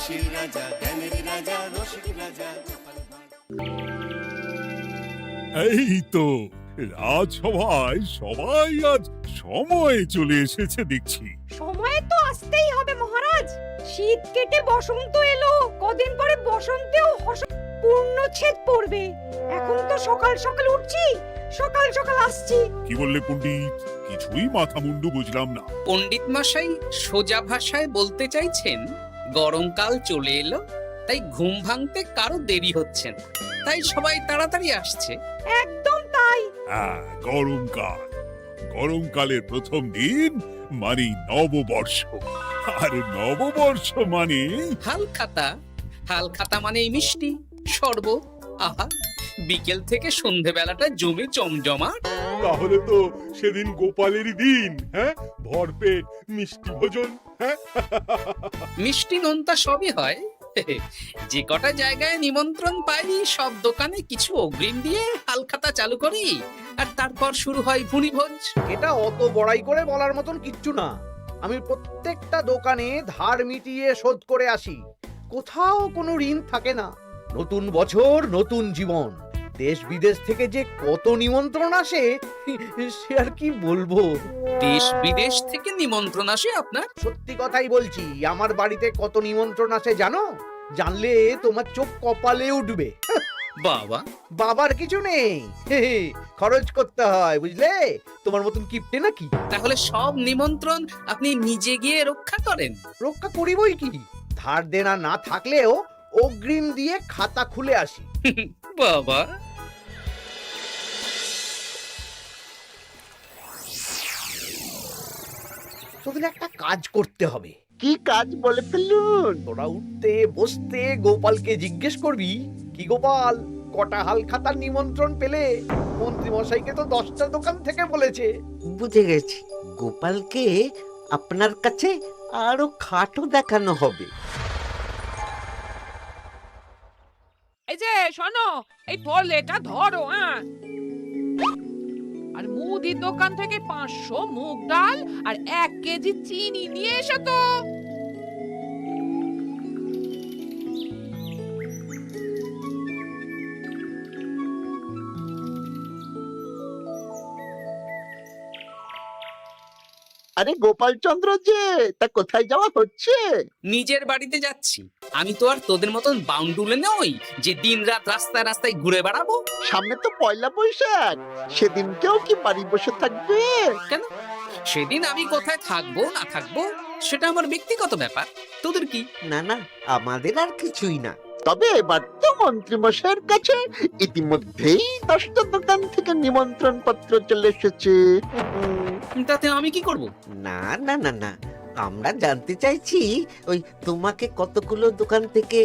হাসির রাজা, জ্ঞানের রাজা, রসিক রাজা। এই তো রাজসভায় সবাই আজ সময়ে চলে এসেছে দেখছি। সময় তো আসতেই হবে মহারাজ। শীত কেটে বসন্ত এলো, কদিন পরে বসন্তেও পূর্ণচ্ছেদ পড়বে। এখন তো সকাল সকাল উঠছি, সকাল সকাল আসছি। কি বললে পণ্ডিত? কিছুই মাথা মুন্ডু বুঝলাম না। পণ্ডিত মশাই সোজা ভাষায় বলতে চাইছেন গরমকাল চলে এলো, তাই ঘুম ভাঙতে কারো দেরি হচ্ছে না, তাই সবাই তাড়াতাড়ি আসছে। একদম তাই। হ্যাঁ, গরমকাল। গরমকালের প্রথম দিন মানে নববর্ষ, আর নববর্ষ মানে হালখাতা। হালখাতা মানে মিষ্টি শরবত। আহা, বিকেল থেকে সন্ধেবেলাটা জমে জমজমাট। তাহলে তো সেদিন গোপালেরই দিন। হ্যাঁ, ভরপেট মিষ্টি ভোজন। হ্যাঁ, মিষ্টি নোনতা সবই হয়। যে কটা জায়গায় নিমন্ত্রণ পাই সব দোকানে কিছু অগ্রিম দিয়ে হালখাতা চালু করি, আর তারপর শুরু হয় ভুনিভোজ। এটা অত বড়াই করে বলার মতন কিচ্ছু না। আমি প্রত্যেকটা দোকানে ধার মিটিয়ে শোধ করে আসি, কোথাও কোনো ঋণ থাকে না। নতুন বছর নতুন জীবন, দেশ বিদেশ থেকে যে কত নিমন্ত্রণ আসে সে আর কি বলবো। দেশ বিদেশ থেকে নিমন্ত্রণ আসে আপনার? সত্যি কথাই বলছি, আমার বাড়িতে কত নিমন্ত্রণ আসে জানো? জানলে তোমার চোখ কপালে উঠবে। বাবা, বাবার কিছু নেই, খরচ করতে হয় বুঝলে। তোমার মতন কিপটে নাকি? তাহলে সব নিমন্ত্রণ আপনি নিজে গিয়ে রক্ষা করেন? রক্ষা করিবই কি, ধার দেনা না থাকলেও অগ্রিম দিয়ে খাতা খুলে আসি। বাবা, তোদের একটা কাজ করতে হবে। কি কাজ বলে ফেলুন? তোরা উঠতে বসতে গোপালকে জিজ্ঞেস করবি, কি গোপাল, কটা হাল খাতার নিমন্ত্রণ পেলে? মন্ত্রী মশাইকে তো 10টা দোকান থেকে বলেছে। বুঝে গেছি, গোপালকে আপনার কাছে আরো খাটো দেখানো হবে। এই যে শোনো, এই থলেটা ধরো। হ্যাঁ, আর মুদির দোকান থেকে 500 মুগ ডাল আর 1 কেজি চিনি নিয়ে এসো তো। আরে গোপাল চন্দ্র যে, তা কোথায় যাওয়া হচ্ছে? নিজের বাড়িতে যাচ্ছি। আমি তো আর তোদের মতন বাউন্ডুলে নই যে দিন রাত রাস্তায় রাস্তায় ঘুরে বেড়াবো। সামনে তো পয়লা বৈশাখ, সেদিন কেউ কি বাড়ি বসে থাকবে? কেন? সেদিন আমি কোথায় থাকবো না থাকবো সেটা আমার ব্যক্তিগত ব্যাপার, তোদের কি? না না, আমাদের আর কিছুই না। তবে এবার তো মন্ত্রী মশাইয়ের কাছে ইতিমধ্যেই 10টা দোকান থেকে নিমন্ত্রণ পত্র চলে এসেছে। তাতে আমি কি করব? না না না না, আমরা জানতে চাইছি ওই তোমাকে কতগুলো দোকান থেকে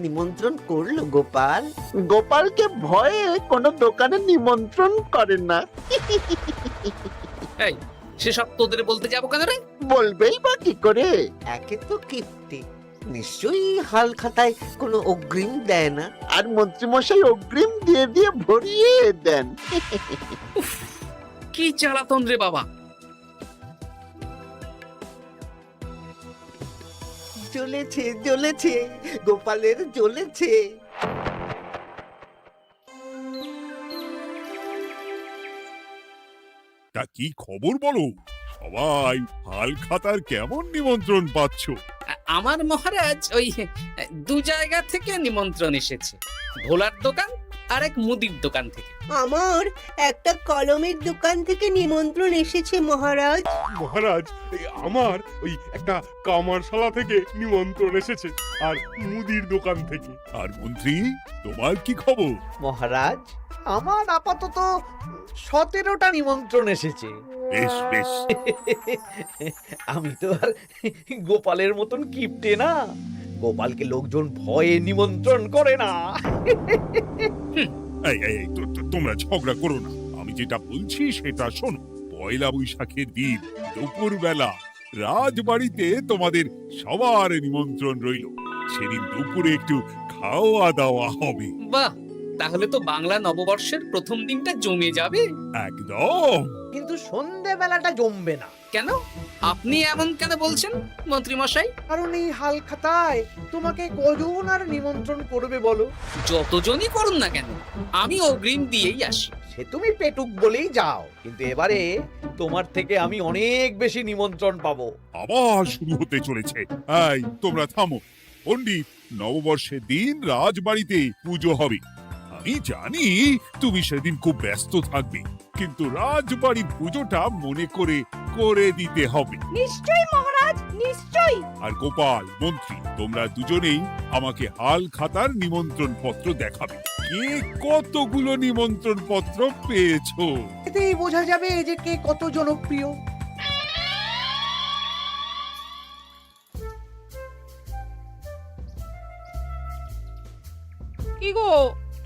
নিমন্ত্রণ করলো গোপাল? গোপালকে ভয়ে কোনো দোকানে নিমন্ত্রণ করে না। এই, সেসব তোদের বলতে যাবো কেন রে? বলবেই বা কি করে? একে তো কিপ্টে, নিশ্চয়ই হাল খাতায় কোনো অগ্রিম দেয় না, আর মন্ত্রী মশাই অগ্রিম দিয়ে দিয়ে ভরিয়ে দেন। কি জ্বালাতন রে বাবা। জ্বলেছে জ্বলেছে, গোপালের জ্বলেছে। তা কি খবর বলো? সবাই হালখাতার কেমন নিমন্ত্রণ পাচ্ছ? আমার মহারাজ ওই 2 জায়গা থেকে নিমন্ত্রণ এসেছে, ভোলার দোকান আর এক মুদির দোকান থেকে। আমার একটা কলমের দোকান থেকে নিমন্ত্রণ এসেছে মহারাজ। মহারাজ, আমার ওই একটা কামারশালা থেকে নিমন্ত্রণ এসেছে, আর মুদির দোকান থেকে। আর মন্ত্রী, তোমার কি খবর? মহারাজ, আমার আপাতত 17টা নিমন্ত্রণ এসেছে। বেশ বেশ। আমি তো আর গোপালের মতন কিপটে না, গোপালকে লোকজন ভয়ে নিমন্ত্রণ করে না। এই এই এই, তোমরা ঝগড়া করো না, আমি যেটা বলছি সেটা শোনো। পয়লা বৈশাখের দিন দুপুর বেলা রাজবাড়িতে তোমাদের সবার নিমন্ত্রণ রইল। সেদিন দুপুরে একটু খাওয়া দাওয়া হবে। বাহ, তাহলে তো বাংলা নববর্ষের প্রথম দিনটা জমে যাবে। একদম। কিন্তু সন্ধেবেলাটা জমবে না। কেন? আপনি এমন কেন বলছেন মন্ত্রী মশাই? কারণ এই হাল খাতায় তোমাকে কজন আর নিমন্ত্রণ করবে বলো? যতজনই করুন না কেন, আমি অগ্রিম দিয়েই আসি। সে তুমি পেটুক বলেই যাও, কিন্তু এবারে তোমার থেকে আমি অনেক বেশি নিমন্ত্রণ পাবো। আবার শুরু হতে চলেছে। এই তোমরা থামো। পণ্ডিত, নববর্ষের দিন রাজবাড়িতে পুজো হবে। আমি জানি তুমি সেদিন খুব ব্যস্ত থাকবে, কিন্তু রাজবাড়ির পুজোটা মনে করে করে দিতে হবে। নিশ্চয়ই মহারাজ, নিশ্চয়ই। আর গোপাল, মন্ত্রী, তোমরা দুজনেই আমাকে হাল খাতার নিমন্ত্রণ পত্র দেখাবে। কে কতগুলো নিমন্ত্রণ পত্র পেয়েছো? এতেই বোঝা যাবে যে কে কত জনপ্রিয়। কি গো,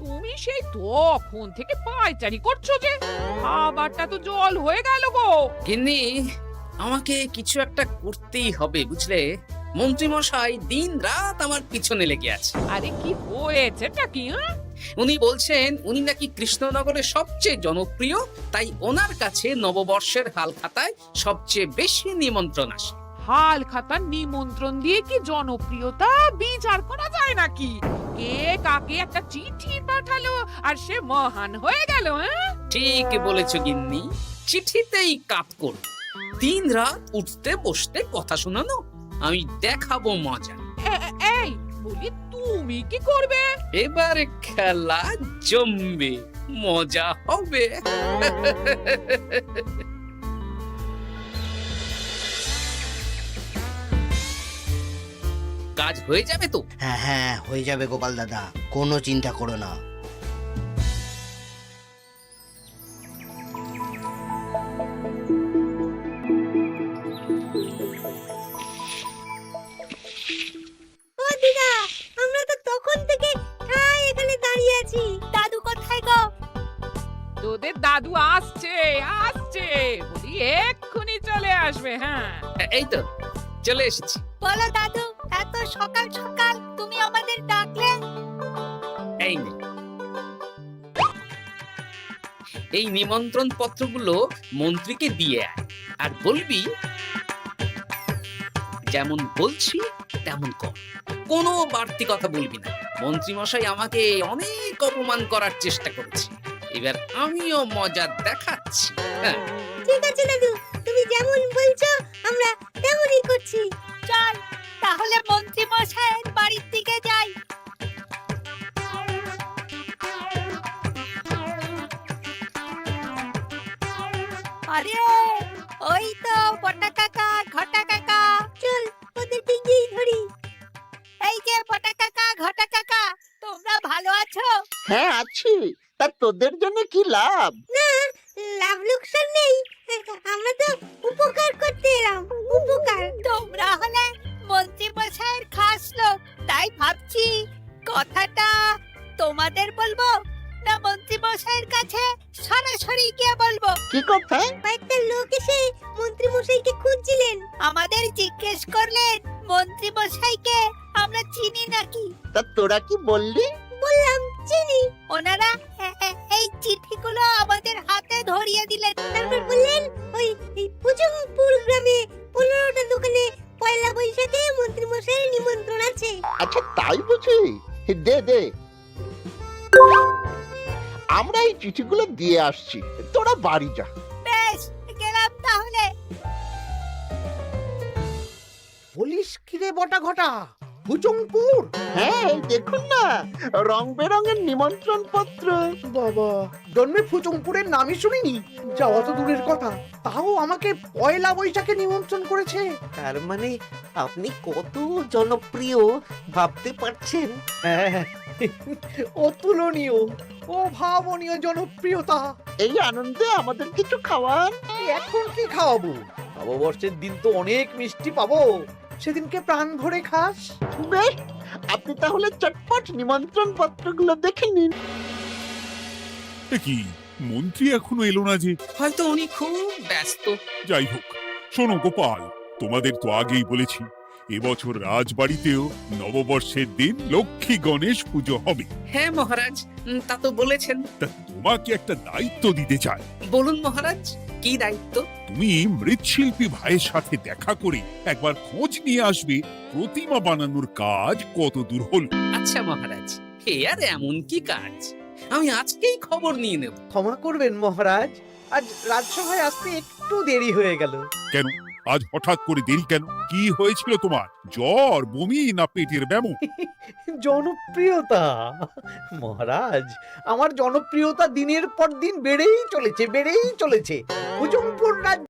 তুমি সেই তখন থেকে পায়চারি করছো যে? খাবারটা তো জল হয়ে গেল গো। গিন্নি, আমাকে কিছু একটা করতেই হবে বুঝলে। মন্ত্রী মশাই দিন রাত আমার পিছনে লেগে আছে। আরে কি হয়েছেটা কি? হ্যাঁ, উনি বলছেন উনি নাকি কৃষ্ণনগরের সবচেয়ে জনপ্রিয়, তাই ওনার কাছে নববর্ষের হাল খাতায় সবচেয়ে বেশি নিমন্ত্রণ আসে। হাল খাতার নিমন্ত্রণ দিয়ে কি জনপ্রিয়তা বিচার করা যায় নাকি? কে কাকে একটা চিঠি পাঠালো আর সে মহান হয়ে গেল? হ্যাঁ, ঠিক বলেছো গিন্নি, চিঠিতেই কাপ করো। দিন রাত উঠতে বসতে কথা শোনানো, আমি দেখাবো মজা। এই বলি, তুমি কি করবে? এবার খেলা জমবে, মজা হবে। কাজ হয়ে যাবে তো? হ্যাঁ হ্যাঁ, হয়ে যাবে গোপাল দাদা, কোনো চিন্তা করো না। ও দিদা, আমরা তো তখন থেকে এখানে দাঁড়িয়ে আছি। দাদু কোথায় গো? তোদের দাদু আসছে আসছে, বলি এক্ষুনি চলে আসবে। হ্যাঁ, এই তো চলে এসেছি। বলো দাদু, এত সকাল সকাল তুমি আমাদের ডাকলে? এই নে, এই নিমন্ত্রণ পত্রগুলো মন্ত্রীকে দিয়ে আয়, আর বলবি যেমন বলছি তেমন কর, কোনো বাড়তি কথা বলবি না। মন্ত্রী মশাই আমাকে অনেক অপমান করার চেষ্টা করেছে, এবার আমিও মজা দেখাচ্ছি। হ্যাঁ, ঠিক আছে দাদু, তুমি যেমন বলছো আমরা তেমনই করছি। চল তাহলে মন্ত্রী মশাইয়ের বাড়ির দিকে যাই। আরে ওই তো বটা কাকা, ঘটা কাকা, চল ওদের দিকেই ধরি। এই যে বটা কাকা, ঘটা কাকা, তোমরা ভালো আছো? হ্যাঁ আছি। তা তোদের জন্য কি লাভ? না, লাভ লোকসান নেই, আমরা তো উপকার করতে এলাম। উপকার? তোমরা হলে মন্ত্রী মশাইয়ের খাস লোক, তাই ভাবছি কথাটা তোমাদের বলবো না মন্ত্রী মশাইয়ের কাছে সরাসরি গিয়ে বলবো। কি কথা? একটা লোক এসে মন্ত্রী মশাইকে খুঁজছিলেন, আমাদের জিজ্ঞেস করলেন মন্ত্রী মশাইকে আমরা চিনি নাকি। তা তোরা কি বললি? বললাম চিনি। ওনারা এই চিঠিগুলো আমাদের হাতে ধরিয়ে দিলেন, তারপর বললেন ওই পুজংপুর গ্রামে 15টা দোকানে পয়লা বৈশাখে মন্ত্রী মশাইয়ের নিমন্ত্রণ আছে। আচ্ছা তাই বুঝি? দে দে, আমরা এই চিঠিগুলো দিয়ে আসছি, তোরা বাড়ি যা। বেশ, গেলাম তাহলে। বলিস কিরে বটা ঘটা, ভুজংপুর? হ্যাঁ এই দেখুন না, রং বেরঙের নিমন্ত্রণ পত্র। বাবা, জন্মে ফুচুংপুরের নামই শুনিনি, যাওয়া তো দূরের কথা, তাও আমাকে পয়লা বৈশাখে নিমন্ত্রণ করেছে। তার মানে আপনি কত জনপ্রিয় ভাবতে পারছেন? হ্যাঁ, অতুলনীয়, অভাবনীয় জনপ্রিয়তা। এই আনন্দে আমাদের কিছু খাওয়ান। এখন কি খাওয়াবো? নববর্ষের দিন তো অনেক মিষ্টি পাবো, সেদিনকে প্রাণ ভরে খাস। বেশ, আপনি তাহলে চটপট নিমন্ত্রণ পত্রগুলো দেখে নিন। এ কি, মন্ত্রী এখনো এলো না যে? হয়তো উনি খুব ব্যস্ত। যাই হোক, শোনো গোপাল, তোমাদের তো আগেই বলেছি এবছর রাজবাড়িতেও নববর্ষের দিন লক্ষ্মী গণেশ পুজো হবে। হ্যাঁ মহারাজ, তা তো বলেছেন। তা তোমাকে একটা দায়িত্ব দিতে চাই। বলুন মহারাজ, কি দায়িত্ব? তুমি মৃৎশিল্পী ভাইয়ের সাথে দেখা করে একবার খোঁজ নিয়ে আসবে প্রতিমা বানানোর কাজ কত দূর হলো। আচ্ছা মহারাজ, হে আর এমন কি কাজ, আমি আজকেই খবর নিয়ে নেব। ক্ষমা করবেন মহারাজ, আজ রাজসভায় আসতে একটু দেরি হয়ে গেল। কেন আজ হঠাৎ করে দেরি কেন? কি হয়েছিল তোমার? জ্বর, বমি না পেটের ব্যামো? জনপ্রিয়তা মহারাজ, আমার জনপ্রিয়তা দিনের পর দিন বেড়েই চলেছে। হুজুমপুর রাজ্য